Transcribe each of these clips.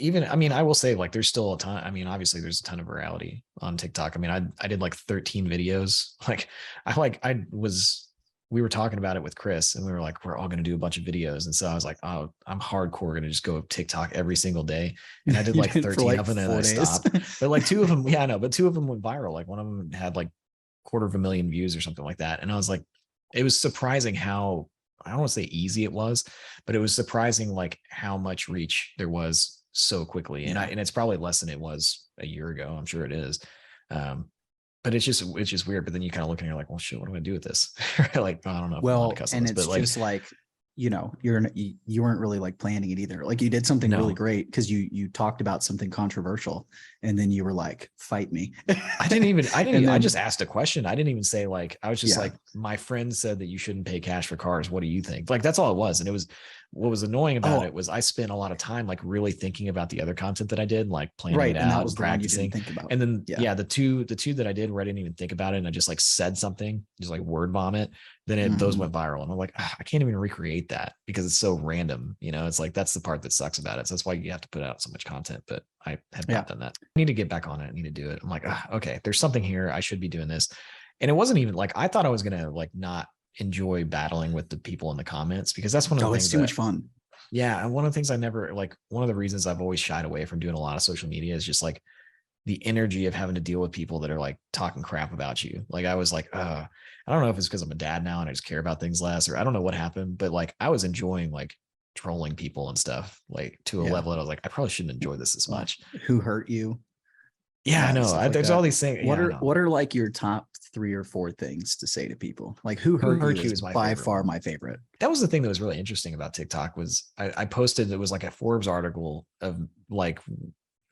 even, I mean, I will say like there's still a ton. I mean, obviously there's a ton of virality on TikTok. I mean, I did like 13 videos. We were talking about it with Chris and we were like, we're all going to do a bunch of videos. And so I was like, oh, I'm hardcore going to just go TikTok every single day. And I did You like did for 13 like of them and I 4 days. stopped. But like two of them, yeah, I know, but two of them went viral. Like one of them had like 250,000 views or something like that. And I was like, it was surprising how, I don't want to say easy it was, but it was surprising like how much reach there was so quickly. And Yeah. and it's probably less than it was a year ago. I'm sure it is. Um, but it's just weird. But then you kind of look and you're like, well, shit, what do I do with this? Like, I don't know if I want to Well, cuss on and this, it's but like, just like, you weren't really like planning it either. Like you did something really no, great because you talked about something controversial and then you were like, fight me. I just Then asked a question. I didn't even say like, I was just yeah. like, my friend said that you shouldn't pay cash for cars. What do you think? Like, that's all it was. And it was, what was annoying about Oh, it was I spent a lot of time like really thinking about the other content that I did, like planning it right. And that out was and the one you didn't practicing. think about. And then, Yeah. yeah, the two that I did where I didn't even think about it and I just like said something, just like word vomit, then those Hmm. went viral. And I'm like, I can't even recreate that because it's so random. It's like, that's the part that sucks about it. So that's why you have to put out so much content, but I have Yeah. not done that. I need to get back on it. I need to do it. I'm like, okay, there's something here. I should be doing this. And it wasn't even like, I thought I was going to like not enjoy battling with the people in the comments because that's one of the Oh, it's things too that, much fun. yeah. And one of the things I never like, one of the reasons I've always shied away from doing a lot of social media is just like the energy of having to deal with people that are like talking crap about you. Like I was like, I don't know if it's because I'm a dad now and I just care about things less, or I don't know what happened, but like I was enjoying like trolling people and stuff like to a Yeah. level that I was like, I probably shouldn't enjoy this as Well, much. who hurt you? Yeah, I Yeah. know. Stuff like There's all that. these things. What Yeah, I are, know. what are like your top 3 or 4 things to say to people? Like who Who hurt you hurt you is is my by favorite far one. my favorite. That was the thing that was really interesting about TikTok was I posted, it was like a Forbes article of like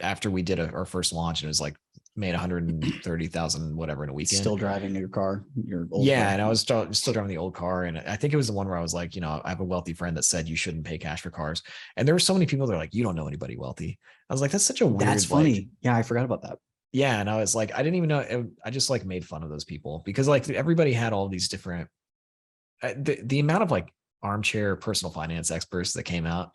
after we did our first launch and it was like made 130,000 whatever in a weekend. Still driving your car, your old Yeah, car. and I was still driving the old car, and I think it was the one where I was like, I have a wealthy friend that said you shouldn't pay cash for cars, and there were so many people that are like, you don't know anybody wealthy. I was like, that's such a That's weird like, funny. Yeah, I forgot about that. yeah, and I was like, I didn't even know. I just like made fun of those people because like everybody had all these different the amount of like armchair personal finance experts that came out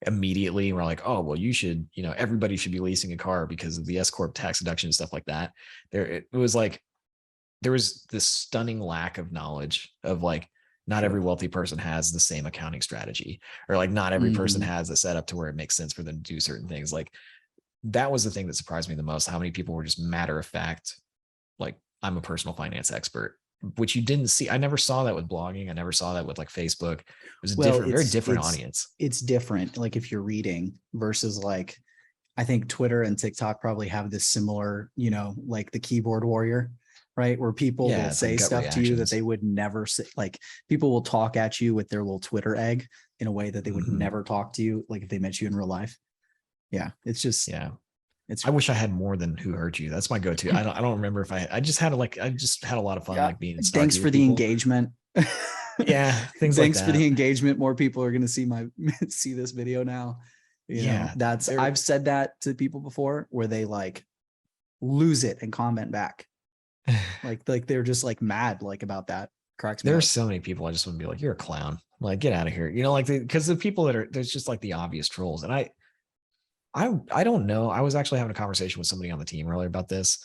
immediately were like, oh, well, you should, everybody should be leasing a car because of the S corp tax deduction and stuff like that. It was like there was this stunning lack of knowledge of like not every Sure. wealthy person has the same accounting strategy, or like not every person Hmm. has a setup to where it makes sense for them to do certain things. Like that was the thing that surprised me the most, how many people were just matter of fact, like I'm a personal finance expert, which you didn't see. I never saw that with blogging. I never saw that with like Facebook. It was a Well, different, very different audience. it's different. Like if you're reading versus like, I think Twitter and TikTok probably have this similar, like the keyboard warrior, right? Where people will Yeah, it's like say gut stuff to you that reactions. they would never say. Like people will talk at you with their little Twitter egg in a way that they would Mhm. never talk to you, like if they met you in real life. Yeah, it's just Yeah. it's I wish I had more than Who Hurt You. That's my go-to. I don't remember if I just had I just had a lot of fun yeah. like being Thanks snarky for with the people. engagement. Yeah, things like Thanks for the that. engagement. More people are going to see this video now. Yeah, That's there I've said that to people before where they like lose it and comment back. Like they're just like mad like about that. Cracks me there are up. so many people I just want to be like, you're a clown. Like, get out of here. Like because the people that are there's just like the obvious trolls. And I don't know. I was actually having a conversation with somebody on the team earlier about this.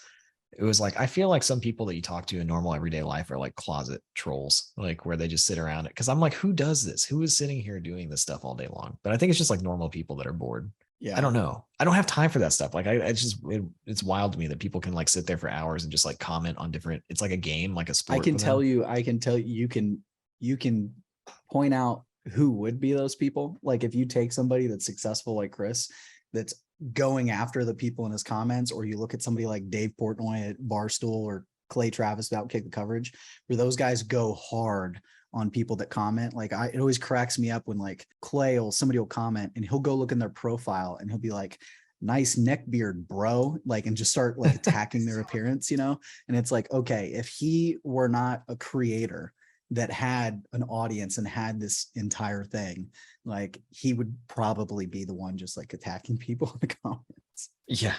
It was like I feel like some people that you talk to in normal everyday life are like closet trolls, like where they just sit around it. Because I'm like, who does this? Who is sitting here doing this stuff all day long? But I think it's just like normal people that are bored. I Yeah. don't know. I don't have time for that stuff. Like it's wild to me that people can like sit there for hours and just like comment on different. It's like a game, like a sport for them. I can tell you, you can point out who would be those people. Like if you take somebody that's successful like Chris, that's going after the people in his comments, or you look at somebody like Dave Portnoy at Barstool or Clay Travis about Kick the Coverage, where those guys go hard on people that comment. Like it always cracks me up when like somebody will comment and he'll go look in their profile and he'll be like, nice neck beard, bro, like, and just start like attacking their appearance, and it's like, okay, if he were not a creator that had an audience and had this entire thing, like he would probably be the one just like attacking people in the comments. Yeah.